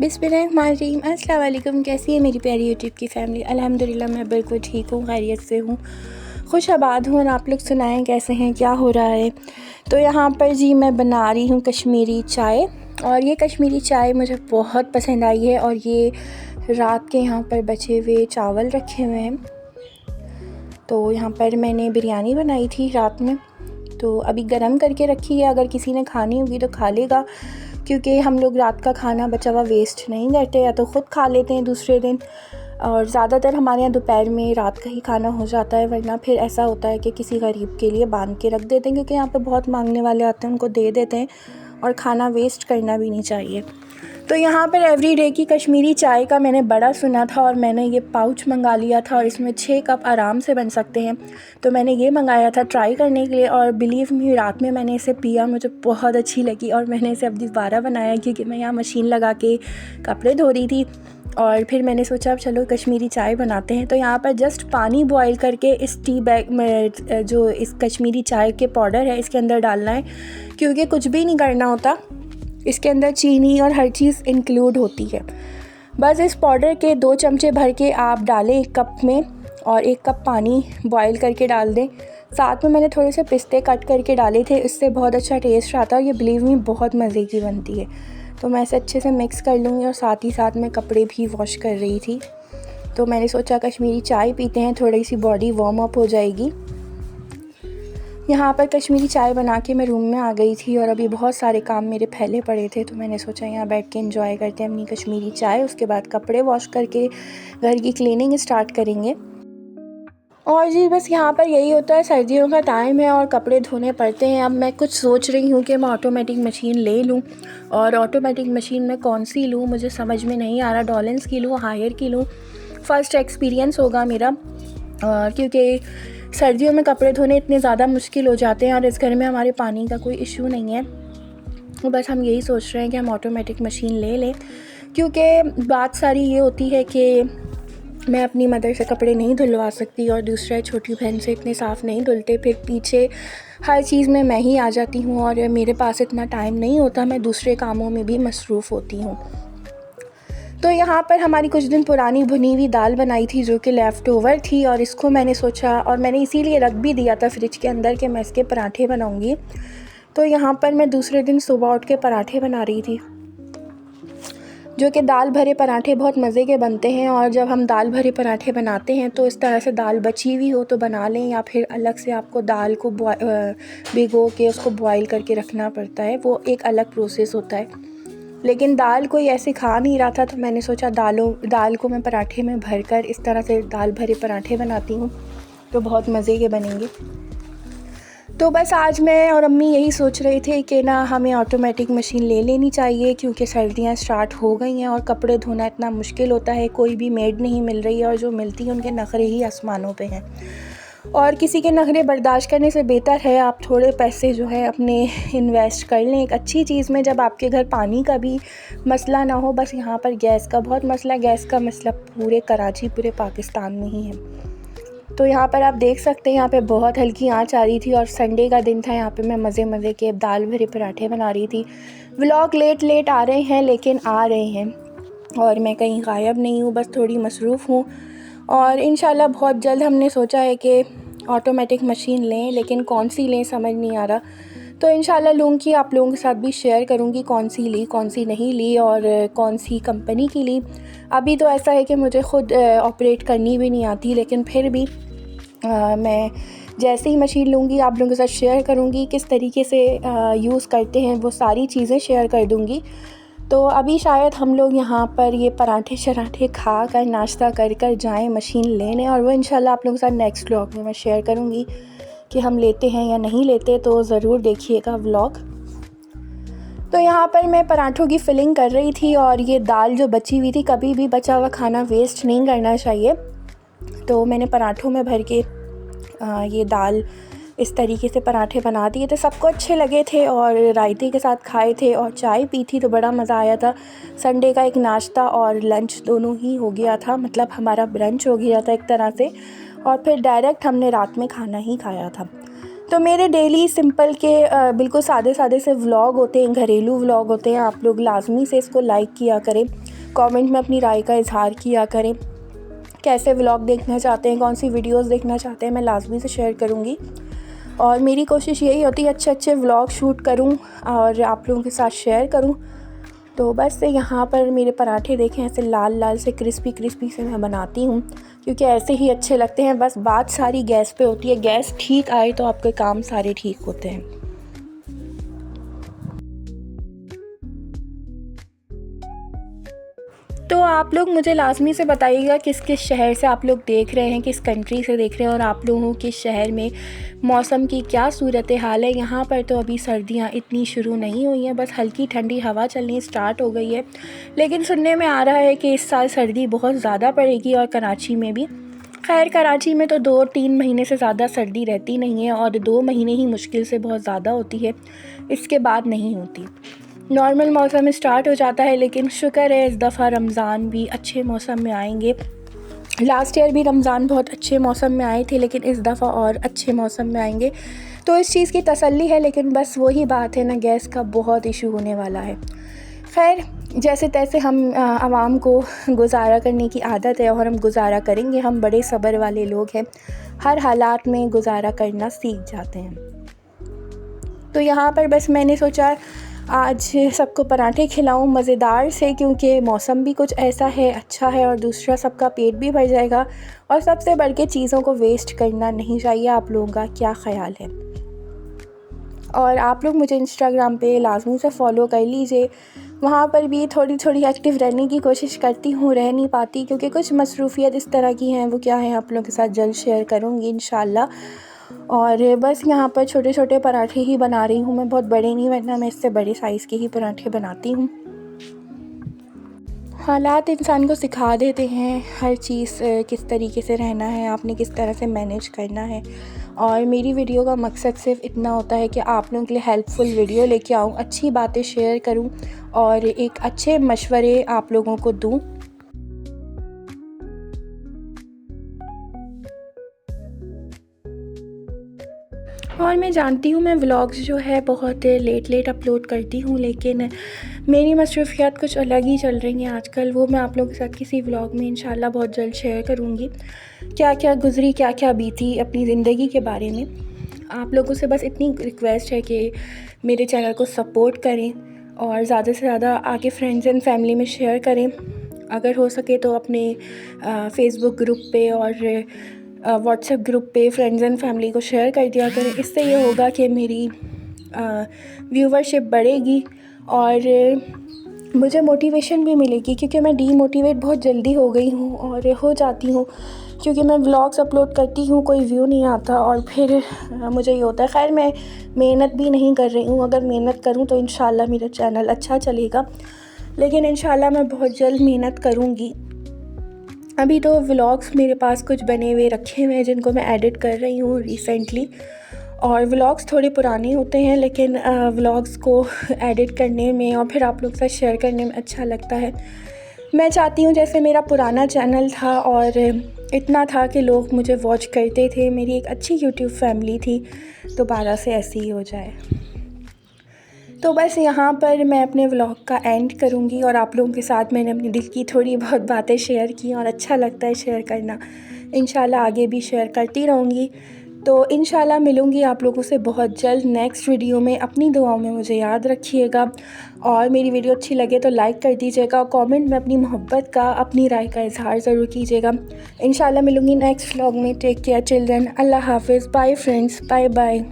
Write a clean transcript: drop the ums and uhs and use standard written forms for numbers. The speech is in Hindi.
बिस्मिल्लाहिर्रहमानिर्रहीम। अस्सलाम वालेकुम। कैसी है मेरी प्यारी यूट्यूब की फ़ैमिली? अल्हम्दुलिल्लाह मैं बिल्कुल ठीक हूँ, खैरियत से हूँ, खुश आबाद हूँ। और आप लोग सुनाएं कैसे हैं, क्या हो रहा है? तो यहाँ पर जी मैं बना रही हूँ कश्मीरी चाय। और ये कश्मीरी चाय मुझे बहुत पसंद आई है। और ये रात के यहाँ पर बचे हुए चावल रखे हुए हैं। तो यहाँ पर मैंने बिरयानी बनाई थी रात में, तो अभी गरम करके रखी है। अगर किसी ने खानी होगी तो खा लेगा, क्योंकि हम लोग रात का खाना बचा हुआ वेस्ट नहीं करते, या तो ख़ुद खा लेते हैं दूसरे दिन। और ज़्यादातर हमारे यहाँ दोपहर में रात का ही खाना हो जाता है, वरना फिर ऐसा होता है कि किसी गरीब के लिए बांध के रख देते हैं, क्योंकि यहाँ पे बहुत मांगने वाले आते हैं, उनको दे देते हैं। और खाना वेस्ट करना भी नहीं चाहिए। तो यहाँ पर एवरीडे की कश्मीरी चाय का मैंने बड़ा सुना था, और मैंने ये पाउच मंगा लिया था, और इसमें 6 कप आराम से बन सकते हैं। तो मैंने ये मंगाया था ट्राई करने के लिए, और बिलीव मी रात में मैंने इसे पिया, मुझे बहुत अच्छी लगी। और मैंने इसे अब दोबारा बनाया, क्योंकि मैं यहाँ मशीन लगा के कपड़े धो रही थी, और फिर मैंने सोचा अब चलो कश्मीरी चाय बनाते हैं। तो यहाँ पर जस्ट पानी बॉईल करके इस टी बैग में जो इस कश्मीरी चाय के पाउडर है इसके अंदर डालना है, क्योंकि कुछ भी नहीं करना होता, इसके अंदर चीनी और हर चीज़ इंक्लूड होती है। बस इस पाउडर के 2 चमचे भर के आप डालें 1 कप में, और 1 कप पानी बॉईल करके डाल दें। साथ में मैंने थोड़े से पिस्ते कट करके डाले थे, इससे बहुत अच्छा टेस्ट आता है। ये बिलीव मी बहुत मज़े की बनती है। तो मैं इसे अच्छे से मिक्स कर लूँगी, और साथ ही साथ मैं कपड़े भी वॉश कर रही थी। तो मैंने सोचा कश्मीरी चाय पीते हैं, थोड़ी सी बॉडी वार्म अप हो जाएगी। यहाँ पर कश्मीरी चाय बना के मैं रूम में आ गई थी, और अभी बहुत सारे काम मेरे फैले पड़े थे, तो मैंने सोचा यहाँ बैठ के एंजॉय करते हैं अपनी कश्मीरी चाय। उसके बाद कपड़े वॉश करके घर की क्लीनिंग स्टार्ट करेंगे। और जी बस यहाँ पर यही होता है, सर्दियों का टाइम है और कपड़े धोने पड़ते हैं। अब मैं कुछ सोच रही हूँ कि मैं ऑटोमेटिक मशीन ले लूँ, और ऑटोमेटिक मशीन में कौन सी लूँ मुझे समझ में नहीं आ रहा। डॉलेंस की लूँ, हायर की लूँ, फ़र्स्ट एक्सपीरियंस होगा मेरा। क्योंकि सर्दियों में कपड़े धोने इतने ज़्यादा मुश्किल हो जाते हैं, और इस घर में हमारे पानी का कोई इशू नहीं है। तो बस हम यही सोच रहे हैं कि हम ऑटोमेटिक मशीन ले लें, क्योंकि बात सारी ये होती है कि मैं अपनी मदर से कपड़े नहीं धुलवा सकती, और दूसरा छोटी बहन से इतने साफ़ नहीं धुलते। फिर पीछे हर चीज़ में मैं ही आ जाती हूँ, और मेरे पास इतना टाइम नहीं होता, मैं दूसरे कामों में भी मसरूफ़ होती हूँ। तो यहाँ पर हमारी कुछ दिन पुरानी भुनी हुई दाल बनाई थी, जो कि लेफ़्ट ओवर थी, और इसको मैंने सोचा, और मैंने इसीलिए रख भी दिया था फ्रिज के अंदर कि मैं इसके पराठे बनाऊँगी। तो यहाँ पर मैं दूसरे दिन सुबह उठ के पराठे बना रही थी, जो कि दाल भरे पराठे बहुत मज़े के बनते हैं। और जब हम दाल भरे पराठे बनाते हैं तो इस तरह से दाल बची हुई हो तो बना लें, या फिर अलग से आपको दाल को भिगो के उसको बॉईल करके रखना पड़ता है, वो एक अलग प्रोसेस होता है। लेकिन दाल कोई ऐसे खा नहीं रहा था, तो मैंने सोचा दाल को मैं पराठे में भरकर इस तरह से दाल भरे पराठे बनाती हूँ, तो बहुत मज़े के बनेंगे। तो बस आज मैं और अम्मी यही सोच रहे थे कि ना हमें ऑटोमेटिक मशीन ले लेनी चाहिए, क्योंकि सर्दियाँ स्टार्ट हो गई हैं और कपड़े धोना इतना मुश्किल होता है। कोई भी मेड नहीं मिल रही है, और जो मिलती है उनके नखरे ही आसमानों पे हैं। और किसी के नखरे बर्दाश्त करने से बेहतर है आप थोड़े पैसे जो है अपने इन्वेस्ट कर लें एक अच्छी चीज़ में, जब आपके घर पानी का भी मसला ना हो। बस यहाँ पर गैस का बहुत मसला, गैस का मसला पूरे कराची, पूरे पाकिस्तान में ही है। तो यहाँ पर आप देख सकते हैं, यहाँ पे बहुत हल्की आंच आ रही थी, और संडे का दिन था। यहाँ पे मैं मज़े के दाल भरे पराठे बना रही थी। व्लॉग लेट आ रहे हैं, लेकिन आ रहे हैं, और मैं कहीं गायब नहीं हूँ, बस थोड़ी मसरूफ़ हूँ। और इंशाल्लाह बहुत जल्द हमने सोचा है कि ऑटोमेटिक मशीन लें, लेकिन कौन सी लें समझ नहीं आ रहा। तो इंशाल्लाह लूँगी, आप लोगों के साथ भी शेयर करूँगी कौन सी ली, कौन सी नहीं ली, और कौन सी कंपनी की ली। अभी तो ऐसा है कि मुझे ख़ुद ऑपरेट करनी भी नहीं आती, लेकिन फिर भी मैं जैसे ही मशीन लूँगी आप लोगों के साथ शेयर करूँगी, किस तरीके से यूज़ करते हैं वो सारी चीज़ें शेयर कर दूँगी। तो अभी शायद हम लोग यहाँ पर ये पराठे शराठे खा कर नाश्ता कर जाएँ मशीन लेने, और वो इंशाल्लाह आप लोगों के साथ नेक्स्ट व्लॉग में मैं शेयर करूँगी कि हम लेते हैं या नहीं लेते, तो ज़रूर देखिएगा व्लॉग। तो यहाँ पर मैं पराठों की फिलिंग कर रही थी, और ये दाल जो बची हुई थी, कभी भी बचा हुआ खाना वेस्ट नहीं करना चाहिए। तो मैंने पराठों में भर के ये दाल इस तरीके से पराठे बना दिए थे, सबको अच्छे लगे थे, और रायते के साथ खाए थे, और चाय पी थी, तो बड़ा मज़ा आया था। संडे का एक नाश्ता और लंच दोनों ही हो गया था, मतलब हमारा ब्रंच हो गया था एक तरह से, और फिर डायरेक्ट हमने रात में खाना ही खाया था। तो मेरे डेली सिंपल के बिल्कुल सादे से व्लॉग होते हैं, घरेलू व्लॉग होते हैं। आप लोग लाजमी से इसको लाइक किया करें, कमेंट में अपनी राय का इज़हार किया करें। कैसे व्लॉग देखना चाहते हैं, कौन सी वीडियोस देखना चाहते हैं, मैं लाजमी से शेयर करूँगी। और मेरी कोशिश यही होती है अच्छे अच्छे व्लॉग शूट करूँ और आप लोगों के साथ शेयर करूँ। तो बस यहाँ पर मेरे पराठे देखें ऐसे लाल लाल से क्रिस्पी क्रिस्पी से मैं बनाती हूँ, क्योंकि ऐसे ही अच्छे लगते हैं। बस बात सारी गैस पे होती है, गैस ठीक आए तो आपके काम सारे ठीक होते हैं। तो आप लोग मुझे लाज़मी से बताइएगा किस किस शहर से आप लोग देख रहे हैं, किस कंट्री से देख रहे हैं, और आप लोगों के शहर में मौसम की क्या सूरत हाल है। यहाँ पर तो अभी सर्दियाँ इतनी शुरू नहीं हुई हैं, बस हल्की ठंडी हवा चलनी स्टार्ट हो गई है। लेकिन सुनने में आ रहा है कि इस साल सर्दी बहुत ज़्यादा पड़ेगी, और कराची में भी। खैर कराची में तो 2-3 महीने से ज़्यादा सर्दी रहती नहीं है, और 2 महीने ही मुश्किल से बहुत ज़्यादा होती है, इसके बाद नहीं होती। नॉर्मल मौसम स्टार्ट हो जाता है। लेकिन शुक्र है इस दफ़ा रमज़ान भी अच्छे मौसम में आएंगे। लास्ट ईयर भी रमज़ान बहुत अच्छे मौसम में आए थे, लेकिन इस दफ़ा और अच्छे मौसम में आएंगे, तो इस चीज़ की तसल्ली है। लेकिन बस वही बात है ना, गैस का बहुत इशू होने वाला है। खैर जैसे तैसे हम आवाम को गुजारा करने की आदत है, और हम गुजारा करेंगे। हम बड़े सब्र वाले लोग हैं, हर हालात में गुजारा करना सीख जाते हैं। तो यहाँ पर बस मैंने सोचा आज सबको पराठे खिलाऊं मज़ेदार से, क्योंकि मौसम भी कुछ ऐसा है, अच्छा है, और दूसरा सबका पेट भी भर जाएगा। और सबसे बढ़ के चीज़ों को वेस्ट करना नहीं चाहिए। आप लोगों का क्या ख़्याल है? और आप लोग मुझे इंस्टाग्राम पे लाजमी से फ़ॉलो कर लीजिए। वहाँ पर भी थोड़ी थोड़ी एक्टिव रहने की कोशिश करती हूँ, रह नहीं पाती क्योंकि कुछ मसरूफ़ियत इस तरह की हैं। वो क्या है आप लोगों के साथ जल्द शेयर करूँगी इंशाल्लाह। और बस यहाँ पर छोटे छोटे पराठे ही बना रही हूँ मैं, बहुत बड़े नहीं, वरना मैं इससे बड़े साइज़ के ही पराठे बनाती हूँ। हालात इंसान को सिखा देते हैं हर चीज़ किस तरीके से रहना है, आपने किस तरह से मैनेज करना है। और मेरी वीडियो का मकसद सिर्फ इतना होता है कि आप लोगों के लिए हेल्पफुल वीडियो लेके आऊँ, अच्छी बातें शेयर करूँ, और एक अच्छे मशवरे आप लोगों को दूँ। और मैं जानती हूँ मैं व्लॉग्स जो है बहुत लेट अपलोड करती हूँ, लेकिन मेरी मसरूफ़ियात कुछ अलग ही चल रही हैं आजकल। वो मैं आप लोगों के साथ किसी व्लॉग में इंशाल्लाह बहुत जल्द शेयर करूँगी, क्या क्या गुज़री, क्या क्या बीती अपनी ज़िंदगी के बारे में। आप लोगों से बस इतनी रिक्वेस्ट है कि मेरे चैनल को सपोर्ट करें, और ज़्यादा से ज़्यादा आगे फ्रेंड्स एंड फैमिली में शेयर करें। अगर हो सके तो अपने फ़ेसबुक ग्रुप पे और व्हाट्सएप ग्रुप पे फ्रेंड्स एंड फैमिली को शेयर कर दिया करें। इससे ये होगा कि मेरी व्यूवरशिप बढ़ेगी, और मुझे मोटिवेशन भी मिलेगी, क्योंकि मैं डीमोटिवेट बहुत जल्दी हो गई हूँ और हो जाती हूँ, क्योंकि मैं व्लॉग्स अपलोड करती हूँ, कोई व्यू नहीं आता, और फिर मुझे ये होता है। खैर मैं मेहनत भी नहीं कर रही हूँ, अगर मेहनत करूँ तो इंशाल्लाह मेरा चैनल अच्छा चलेगा, लेकिन इंशाल्लाह मैं बहुत जल्द मेहनत करूँगी। अभी तो व्लॉग्स मेरे पास कुछ बने हुए रखे हुए हैं जिनको मैं एडिट कर रही हूँ रिसेंटली, और व्लॉग्स थोड़े पुराने होते हैं, लेकिन व्लॉग्स को एडिट करने में और फिर आप लोग के साथ शेयर करने में अच्छा लगता है। मैं चाहती हूँ जैसे मेरा पुराना चैनल था और इतना था कि लोग मुझे वॉच करते थे, मेरी एक अच्छी यूट्यूब फैमिली थी, दोबारा से ऐसी ही हो जाए। तो बस यहाँ पर मैं अपने व्लॉग का एंड करूँगी, और आप लोगों के साथ मैंने अपने दिल की थोड़ी बहुत बातें शेयर की, और अच्छा लगता है शेयर करना। इंशाल्लाह आगे भी शेयर करती रहूँगी। तो इंशाल्लाह मिलूँगी आप लोगों से बहुत जल्द नेक्स्ट वीडियो में। अपनी दुआओं में मुझे याद रखिएगा, और मेरी वीडियो अच्छी लगे तो लाइक कर दीजिएगा, और कमेंट में अपनी मोहब्बत का, अपनी राय का इजहार ज़रूर कीजिएगा। इंशाल्लाह मिलूँगी नेक्स्ट व्लॉग में। टेक केयर चिल्ड्रन, अल्लाह हाफिज़, बाय फ्रेंड्स, बाय बाय।